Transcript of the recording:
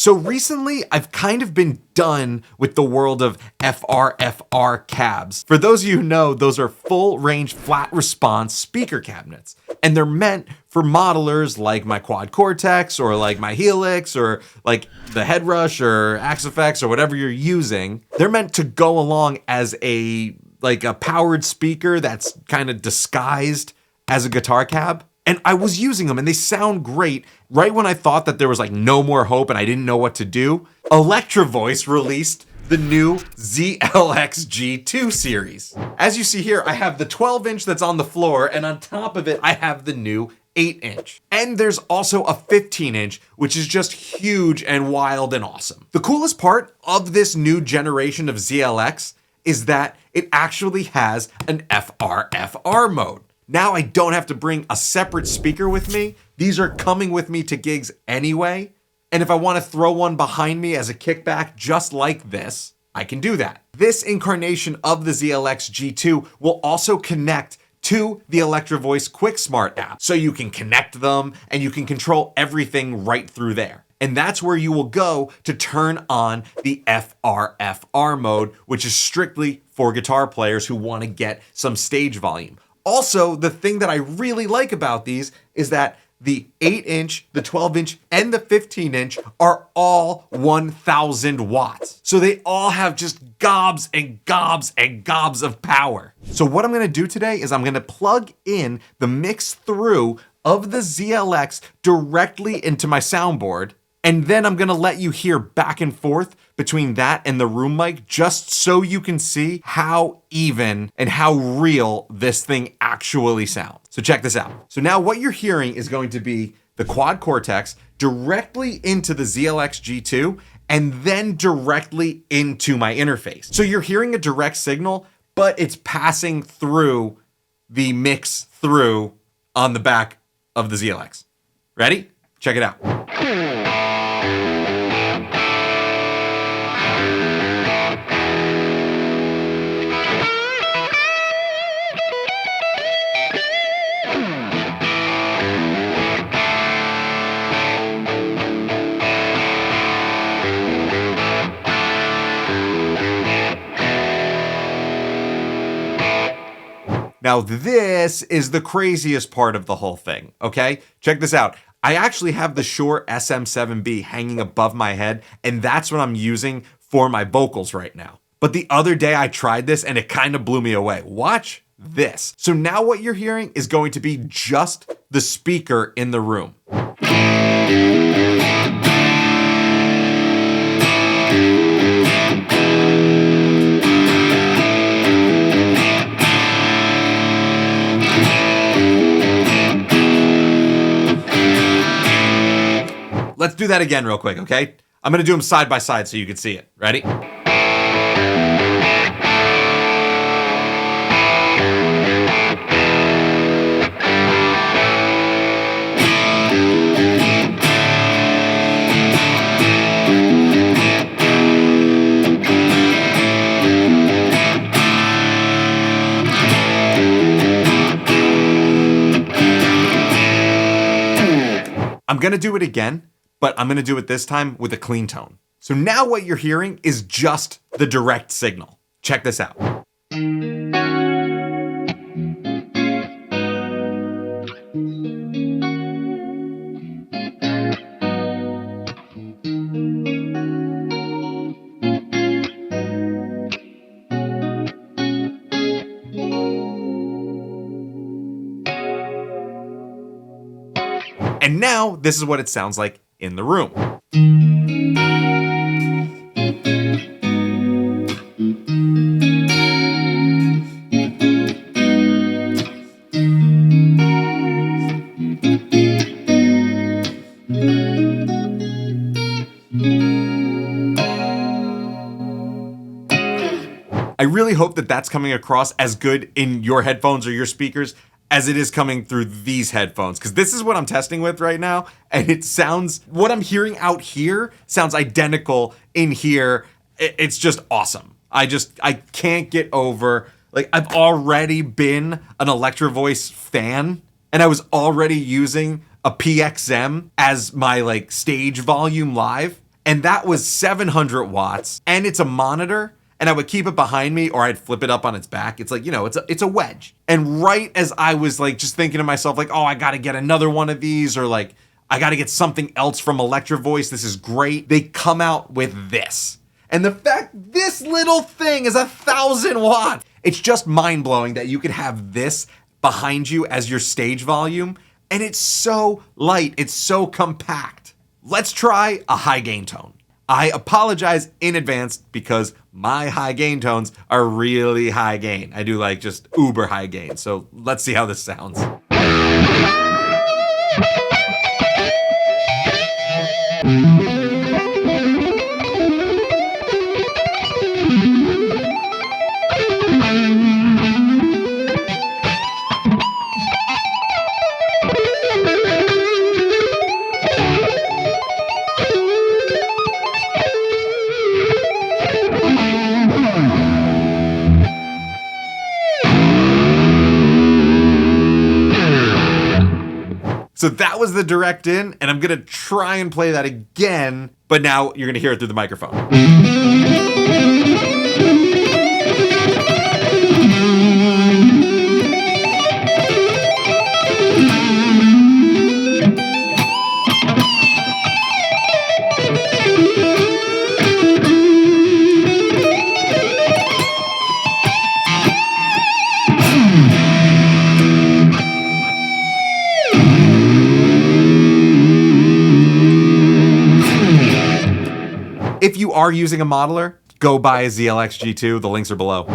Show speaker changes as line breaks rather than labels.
So recently, I've kind of been done with the world of FRFR cabs. For those of you who know, those are full range flat response speaker cabinets. And they're meant for modelers like my Quad Cortex or like my Helix or like the Headrush or Axe-Fx or whatever you're using. They're meant to go along as a powered speaker that's kind of disguised as a guitar cab. And I was using them and they sound great. Right when I thought that there was like no more hope and I didn't know what to do, Electro-Voice released the new ZLX G2 series. As you see here, I have the 12-inch that's on the floor, and on top of it, I have the new 8-inch. And there's also a 15-inch, which is just huge and wild and awesome. The coolest part of this new generation of ZLX is that it actually has an FRFR mode. Now I don't have to bring a separate speaker with me. These are coming with me to gigs anyway. And if I want to throw one behind me as a kickback just like this, I can do that. This incarnation of the ZLX G2 will also connect to the Electro-Voice Quick Smart app. So you can connect them and you can control everything right through there. And that's where you will go to turn on the FRFR mode, which is strictly for guitar players who want to get some stage volume. Also, the thing that I really like about these is that the 8-inch, the 12-inch, and the 15-inch are all 1,000 watts. So they all have just gobs and gobs and gobs of power. So what I'm gonna do today is I'm gonna plug in the mix through of the ZLX directly into my soundboard, and then I'm gonna let you hear back and forth between that and the room mic just so you can see how even and how real this thing actually sounds. So check this out. So now what you're hearing is going to be the Quad Cortex directly into the ZLX G2 and then directly into my interface. So you're hearing a direct signal, but it's passing through the mix through on the back of the ZLX. Ready? Check it out. Now this is the craziest part of the whole thing, okay? Check this out. I actually have the Shure SM7B hanging above my head, and that's what I'm using for my vocals right now. But the other day I tried this and it kind of blew me away. Watch this. So now what you're hearing is going to be just the speaker in the room. Let's do that again real quick, okay? I'm gonna do them side by side so you can see it. Ready? I'm gonna do it again, but I'm gonna do it this time with a clean tone. So now what you're hearing is just the direct signal. Check this out. And now this is what it sounds like in the room. I really hope that that's coming across as good in your headphones or your speakers as it is coming through these headphones, because this is what I'm testing with right now, and it sounds, what I'm hearing out here sounds identical in here. It's just awesome. I can't get over, like, I've already been an Electro-Voice fan, and I was already using a PXM as my like stage volume live, and that was 700 watts, and it's a monitor, and I would keep it behind me, or I'd flip it up on its back. It's like, it's a wedge. And right as I was like just thinking to myself, like, oh, I gotta get another one of these, or like, I gotta get something else from Electro-Voice, this is great, they come out with this. And the fact this little thing is 1,000 watts, it's just mind-blowing that you could have this behind you as your stage volume, and it's so light, it's so compact. Let's try a high gain tone. I apologize in advance because my high gain tones are really high gain. I do like just uber high gain. So let's see how this sounds. So that was the direct in, and I'm gonna try and play that again, but now you're gonna hear it through the microphone. If you are using a modeler, go buy a ZLX G2. The links are below.